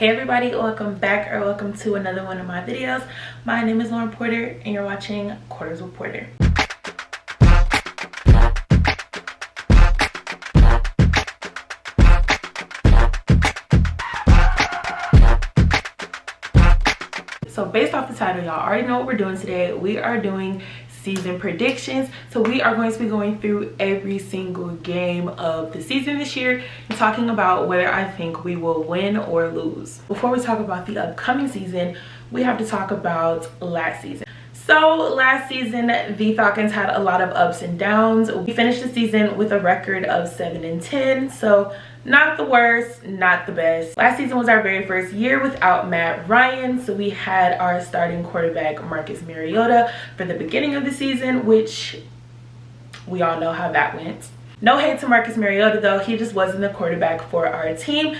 Hey everybody, welcome back or welcome to another one of my videos. My name is Lauren Porter and you're watching Quarters with Porter. So based off the title, y'all already know what we're doing today. We are doing season predictions. So we are going to be going through every single game of the season this year and talking about whether I think we will win or lose. Before we talk about the upcoming season, we have to talk about last season. So last season, the Falcons had a lot of ups and downs. We finished the season with a record of 7-10. So not the worst, not the best. Last season was our very first year without Matt Ryan. So we had our starting quarterback, Marcus Mariota, for the beginning of the season, which we all know how that went. No hate to Marcus Mariota though, he just wasn't the quarterback for our team.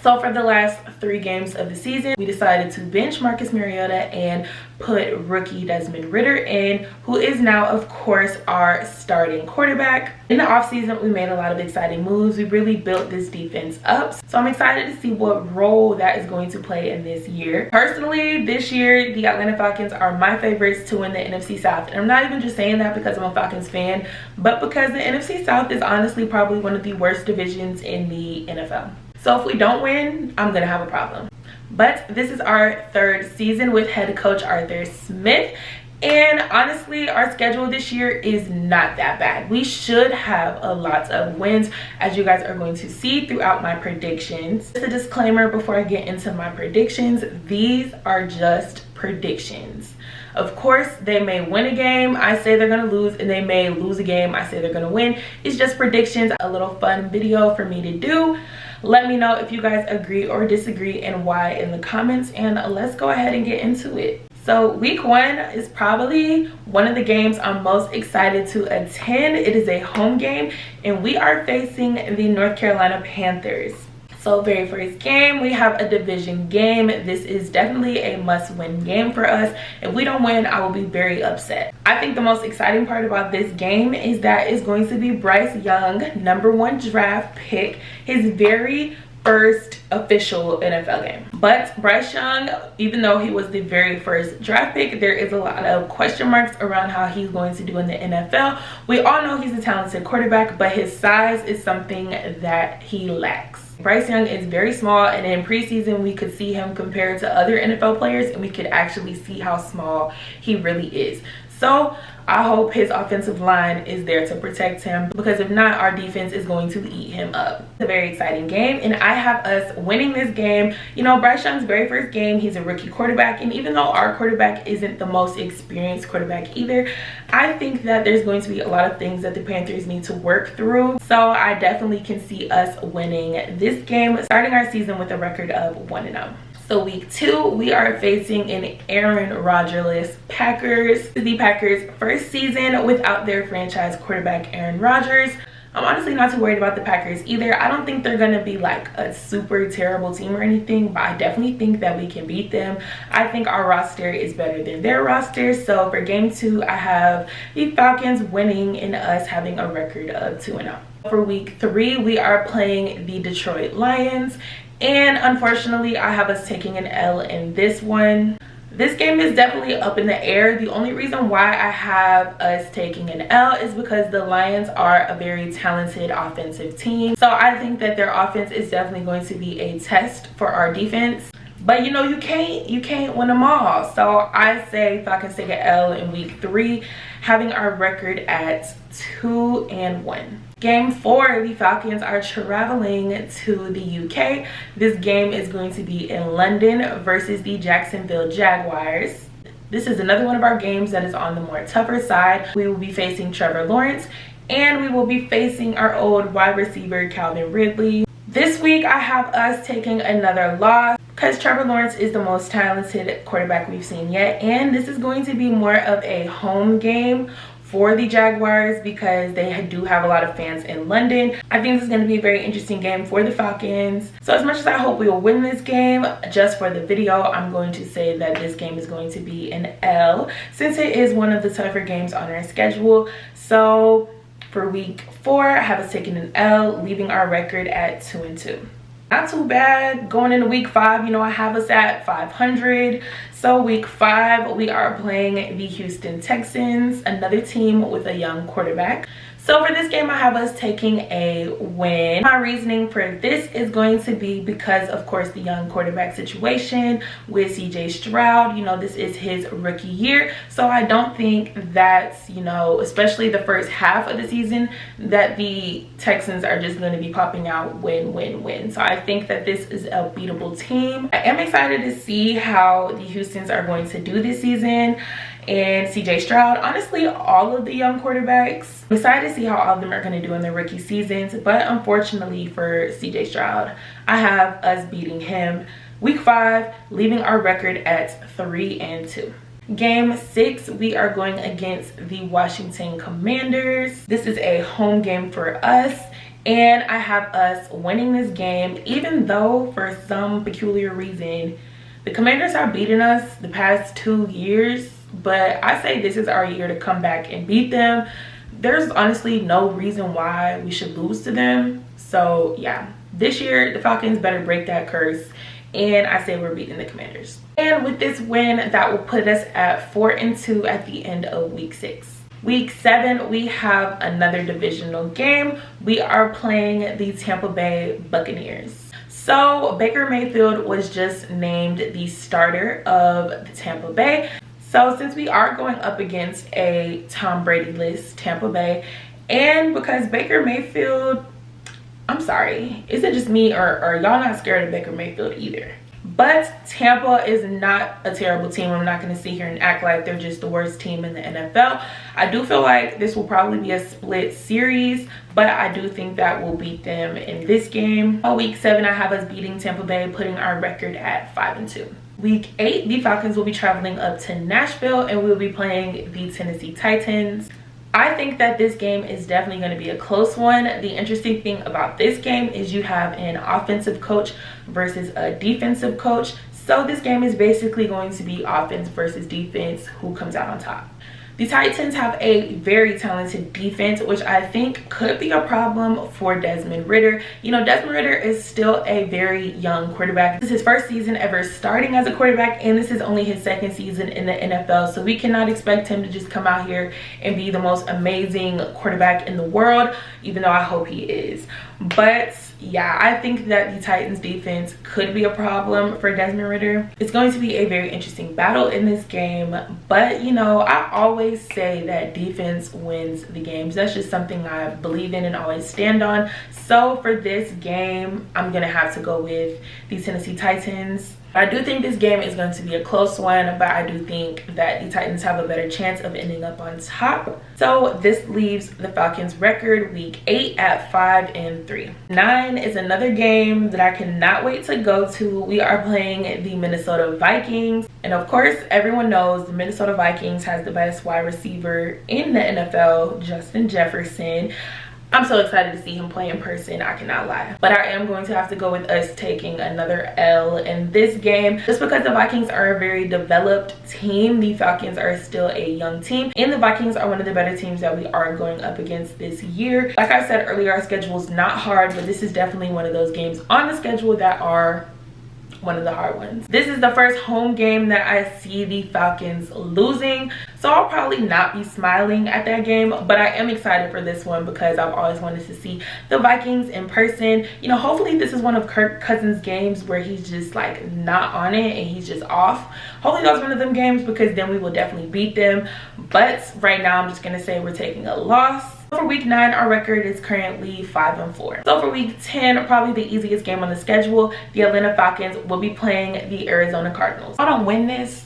So for the last 3 games of the season, we decided to bench Marcus Mariota and put rookie Desmond Ridder in, who is now, of course, our starting quarterback. In the offseason, we made a lot of exciting moves. We really built this defense up. So I'm excited to see what role that is going to play in this year. Personally, this year, the Atlanta Falcons are my favorites to win the NFC South. And I'm not even just saying that because I'm a Falcons fan, but because the NFC South is honestly probably one of the worst divisions in the NFL. So if we don't win, I'm gonna have a problem. But this is our 3rd season with head coach Arthur Smith. And honestly, our schedule this year is not that bad. We should have a lot of wins, as you guys are going to see throughout my predictions. Just a disclaimer before I get into my predictions, these are just predictions. Of course, they may win a game, I say they're gonna lose, and they may lose a game, I say they're gonna win. It's just predictions, a little fun video for me to do. Let me know if you guys agree or disagree and why in the comments, and let's go ahead and get into it. So week 1 is probably one of the games I'm most excited to attend. It is a home game and we are facing the North Carolina Panthers. So very first game, we have a division game. This is definitely a must-win game for us. If we don't win, I will be very upset. I think the most exciting part about this game is that it's going to be Bryce Young, #1 draft pick, his very first official NFL game. But Bryce Young, even though he was the very first draft pick, there is a lot of question marks around how he's going to do in the NFL. We all know he's a talented quarterback, but his size is something that he lacks. Bryce Young is very small, and in preseason we could see him compared to other NFL players and we could actually see how small he really is. So I hope his offensive line is there to protect him, because if not, our defense is going to eat him up. It's a very exciting game and I have us winning this game. You know, Bryce Young's very first game, he's a rookie quarterback, and even though our quarterback isn't the most experienced quarterback either, I think that there's going to be a lot of things that the Panthers need to work through. So I definitely can see us winning this game, starting our season with a record of 1-0. So week 2, we are facing an Aaron Rodgers-less Packers. The Packers' first season without their franchise quarterback Aaron Rodgers. I'm honestly not too worried about the Packers either. I don't think they're gonna be like a super terrible team or anything, but I definitely think that we can beat them. I think our roster is better than their roster. So for game 2, I have the Falcons winning and us having a record of 2-0. For week 3, we are playing the Detroit Lions. And unfortunately, I have us taking an L in this one. This game is definitely up in the air. The only reason why I have us taking an L is because the Lions are a very talented offensive team. So I think that their offense is definitely going to be a test for our defense. But you know, you can't win them all. So I say Falcons take an L in week 3, having our record at 2-1. Game 4, the Falcons are traveling to the UK. This game is going to be in London versus the Jacksonville Jaguars. This is another one of our games that is on the more tougher side. We will be facing Trevor Lawrence and we will be facing our old wide receiver Calvin Ridley. This week I have us taking another loss because Trevor Lawrence is the most talented quarterback we've seen yet, and this is going to be more of a home game for the Jaguars because they do have a lot of fans in London. I think this is going to be a very interesting game for the Falcons. So as much as I hope we will win this game, just for the video, I'm going to say that this game is going to be an L since it is one of the tougher games on our schedule. So for week 4, I have us taking an L, leaving our record at 2-2. Not too bad going into week 5. You know, I have us at 500. So week 5, we are playing the Houston Texans, another team with a young quarterback. So for this game, I have us taking a win. My reasoning for this is going to be because, of course, the young quarterback situation with CJ Stroud. You know, this is his rookie year. So I don't think that, you know, especially the first half of the season, that the Texans are just going to be popping out win. So I think that this is a beatable team. I am excited to see how the Houstons are going to do this season. And CJ Stroud, honestly, all of the young quarterbacks, I'm excited to see how all of them are going to do in their rookie seasons. But unfortunately for CJ Stroud, I have us beating him week 5, leaving our record at 3-2. Game 6, we are going against the Washington Commanders. This is a home game for us, and I have us winning this game, even though for some peculiar reason the Commanders have beaten us the past 2 years. But I say this is our year to come back and beat them. There's honestly no reason why we should lose to them. So yeah, this year the Falcons better break that curse, and I say we're beating the Commanders. And with this win, that will put us at 4-2 at the end of week 6. Week 7, we have another divisional game. We are playing the Tampa Bay Buccaneers. So Baker Mayfield was just named the starter of the Tampa Bay. So since we are going up against a Tom Brady-less Tampa Bay, and because Baker Mayfield, I'm sorry, is it just me or y'all not scared of Baker Mayfield either? But Tampa is not a terrible team. I'm not going to sit here and act like they're just the worst team in the NFL. I do feel like this will probably be a split series, but I do think that we'll beat them in this game. Week 7, I have us beating Tampa Bay, putting our record at 5-2. Week 8, the Falcons will be traveling up to Nashville, and we'll be playing the Tennessee Titans. I think that this game is definitely going to be a close one. The interesting thing about this game is you have an offensive coach versus a defensive coach. So this game is basically going to be offense versus defense, who comes out on top. The Titans have a very talented defense, which I think could be a problem for Desmond Ridder. You know, Desmond Ridder is still a very young quarterback. This is his first season ever starting as a quarterback, and this is only his second season in the NFL. So we cannot expect him to just come out here and be the most amazing quarterback in the world, even though I hope he is. But yeah, I think that the Titans defense could be a problem for Desmond Ridder. It's going to be a very interesting battle in this game, but you know, I always say that defense wins the games. That's just something I believe in and always stand on. So for this game, I'm gonna have to go with the Tennessee Titans. I do think this game is going to be a close one, but I do think that the Titans have a better chance of ending up on top. So this leaves the Falcons record week 8 at 5-3. 9 is another game that I cannot wait to go to. We are playing the Minnesota Vikings. And of course, everyone knows the Minnesota Vikings has the best wide receiver in the NFL, Justin Jefferson. I'm so excited to see him play in person, I cannot lie. But I am going to have to go with us taking another L in this game. Just because the Vikings are a very developed team, the Falcons are still a young team. And the Vikings are one of the better teams that we are going up against this year. Like I said earlier, our schedule is not hard, but this is definitely one of those games on the schedule that are one of the hard ones. This is the first home game that I see the Falcons losing, so I'll probably not be smiling at that game, but I am excited for this one because I've always wanted to see the Vikings in person. You know, hopefully this is one of Kirk Cousins' games where he's just like not on it and he's just off. Hopefully that's one of them games, because then we will definitely beat them. But right now I'm just gonna say we're taking a loss. For week 9, our record is currently 5-4. So for week 10, probably the easiest game on the schedule, the Atlanta Falcons will be playing the Arizona Cardinals. If I don't win this,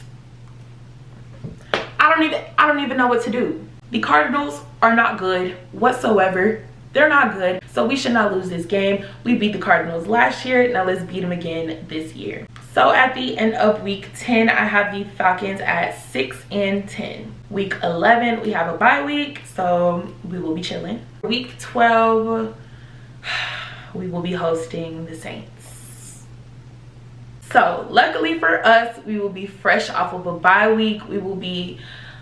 I don't even know what to do. The Cardinals are not good whatsoever. They're not good, so we should not lose this game. We beat the Cardinals last year, now let's beat them again this year. So at the end of week 10, I have the Falcons at 6-10. Week 11, we have a bye week, so we will be chilling. Week 12, we will be hosting the Saints. So luckily for us, we will be fresh off of a bye week. We will be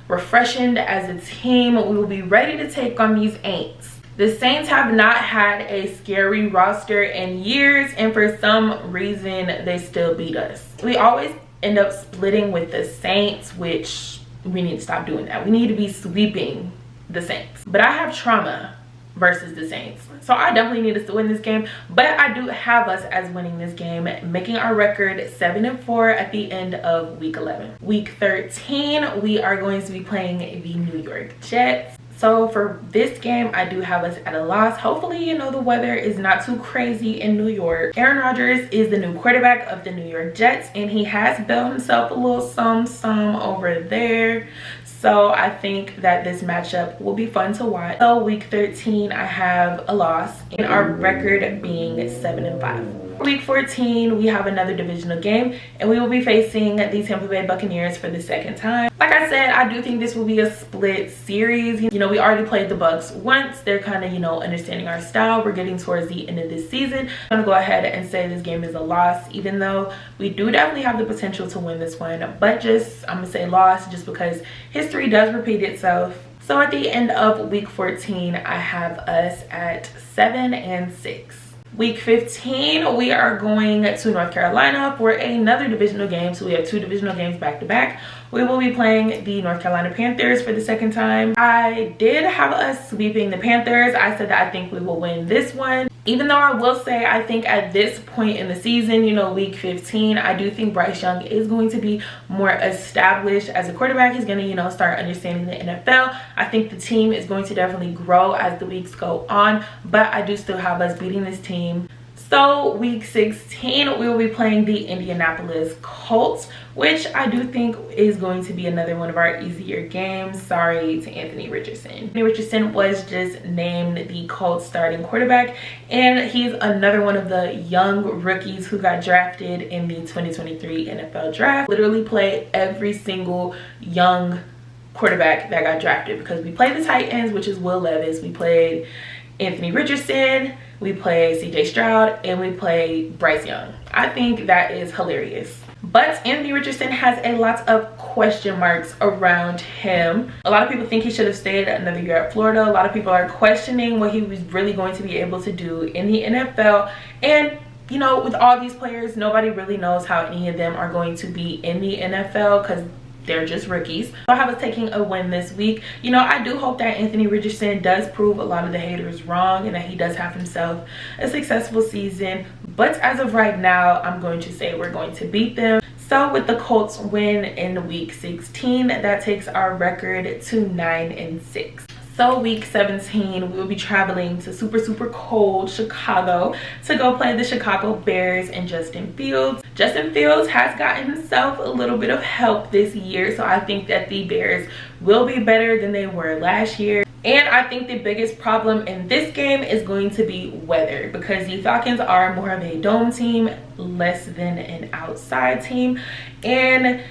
refreshed as a team. We will be ready to take on these Aints. The Saints have not had a scary roster in years, and for some reason they still beat us. We always end up splitting with the Saints, which we need to stop doing that. We need to be sweeping the Saints. But I have trauma versus the Saints, so I definitely need us to win this game. But I do have us as winning this game, making our record 7-4 at the end of week 11. Week 13, we are going to be playing the New York Jets. So for this game, I do have us at a loss. Hopefully, you know, the weather is not too crazy in New York. Aaron Rodgers is the new quarterback of the New York Jets, and he has built himself a little some over there. So I think that this matchup will be fun to watch. So week 13, I have a loss, and our record being 7-5. Week 14, we have another divisional game, and we will be facing the Tampa Bay Buccaneers for the second time. Like I said, I do think this will be a split series. You know, we already played the Bucs once. They're kind of, you know, understanding our style. We're getting towards the end of this season. I'm gonna go ahead and say this game is a loss, even though we do definitely have the potential to win this one. But I'm gonna say loss just because history does repeat itself. So at the end of week 14, I have us at 7-6. Week 15, we are going to North Carolina for another divisional game. So we have 2 divisional games back to back. We will be playing the North Carolina Panthers for the second time. I did have us sweeping the Panthers. I said that I think we will win this one. Even though I will say, I think at this point in the season, you know, week 15, I do think Bryce Young is going to be more established as a quarterback. He's going to, you know, start understanding the NFL. I think the team is going to definitely grow as the weeks go on, but I do still have us beating this team. So week 16, we will be playing the Indianapolis Colts, which I do think is going to be another one of our easier games. Sorry to Anthony Richardson. Anthony Richardson was just named the Colts starting quarterback, and he's another one of the young rookies who got drafted in the 2023 NFL draft. Literally played every single young quarterback that got drafted, because we played the Titans, which is Will Levis. We played Anthony Richardson, we played CJ Stroud, and we played Bryce Young. I think that is hilarious. But Anthony Richardson has a lot of question marks around him. A lot of people think he should have stayed another year at Florida. A lot of people are questioning what he was really going to be able to do in the NFL. And you know, with all these players, nobody really knows how any of them are going to be in the NFL, because they're just rookies. So I have us taking a win this week. You know, I do hope that Anthony Richardson does prove a lot of the haters wrong, and that he does have himself a successful season. But as of right now, I'm going to say we're going to beat them. So with the Colts win in week 16, that takes our record to 9-6. So week 17, we will be traveling to super cold Chicago to go play the Chicago Bears and Justin Fields. Justin Fields has gotten himself a little bit of help this year, so I think that the Bears will be better than they were last year. And I think the biggest problem in this game is going to be weather, because the Falcons are more of a dome team, less than an outside team. And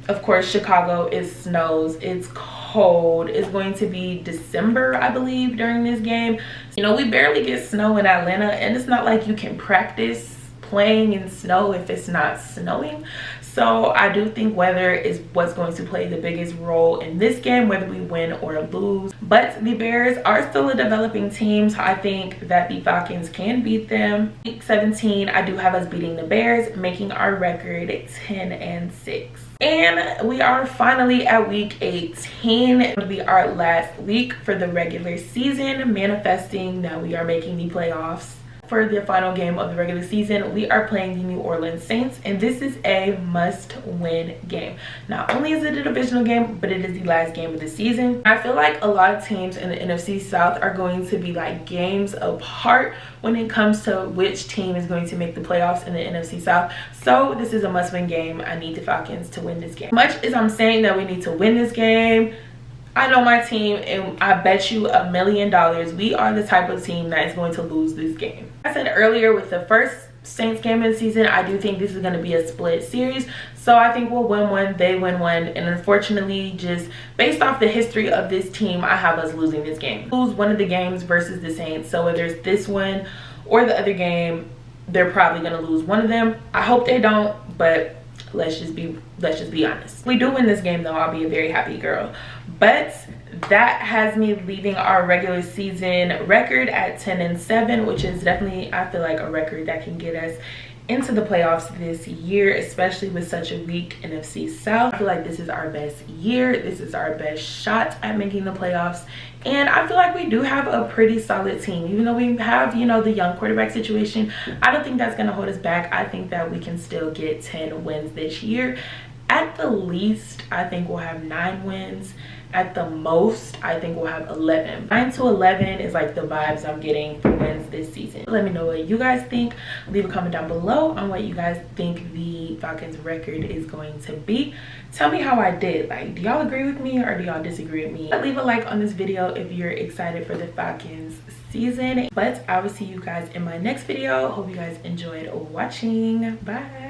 of course, Chicago snows, it's cold. It's going to be December, I believe, during this game. You know, we barely get snow in Atlanta, and it's not like you can practice playing in snow if it's not snowing. So I do think weather is what's going to play the biggest role in this game, whether we win or lose. But the Bears are still a developing team, so I think that the Falcons can beat them. Week 17, I do have us beating the Bears, making our record 10-6. And we are finally at week 18. It'll be our last week for the regular season, manifesting that we are making the playoffs. For the final game of the regular season, we are playing the New Orleans Saints, and this is a must-win game. Not only is it a divisional game, but it is the last game of the season. I feel like a lot of teams in the NFC South are going to be like games apart when it comes to which team is going to make the playoffs in the NFC South. So this is a must-win game. I need the Falcons to win this game. Much as I'm saying that we need to win this game, I know my team, and I bet you $1 million we are the type of team that is going to lose this game. I said earlier, with the first Saints game of the season, I do think this is going to be a split series. So I think we'll win one, they win one. And unfortunately, just based off the history of this team, I have us losing this game. Lose one of the games versus the Saints. So whether it's this one or the other game, they're probably going to lose one of them. I hope they don't, but let's just be honest. If we do win this game though, I'll be a very happy girl. But that has me leaving our regular season record at 10-7, which is definitely, I feel like, a record that can get us into the playoffs this year, especially with such a weak NFC South. I feel like this is our best year. This is our best shot at making the playoffs. And I feel like we do have a pretty solid team. Even though we have, you know, the young quarterback situation, I don't think that's going to hold us back. I think that we can still get 10 wins this year. At the least, I think we'll have 9 wins. At the most, I think we'll have 11. 9 to 11 is like the vibes I'm getting for wins this season. Let me know what you guys think. Leave a comment down below on what you guys think the Falcons record is going to be. Tell me how I did. Like, do y'all agree with me or do y'all disagree with me? Leave a like on this video if you're excited for the Falcons season. But I will see you guys in my next video. Hope you guys enjoyed watching. Bye.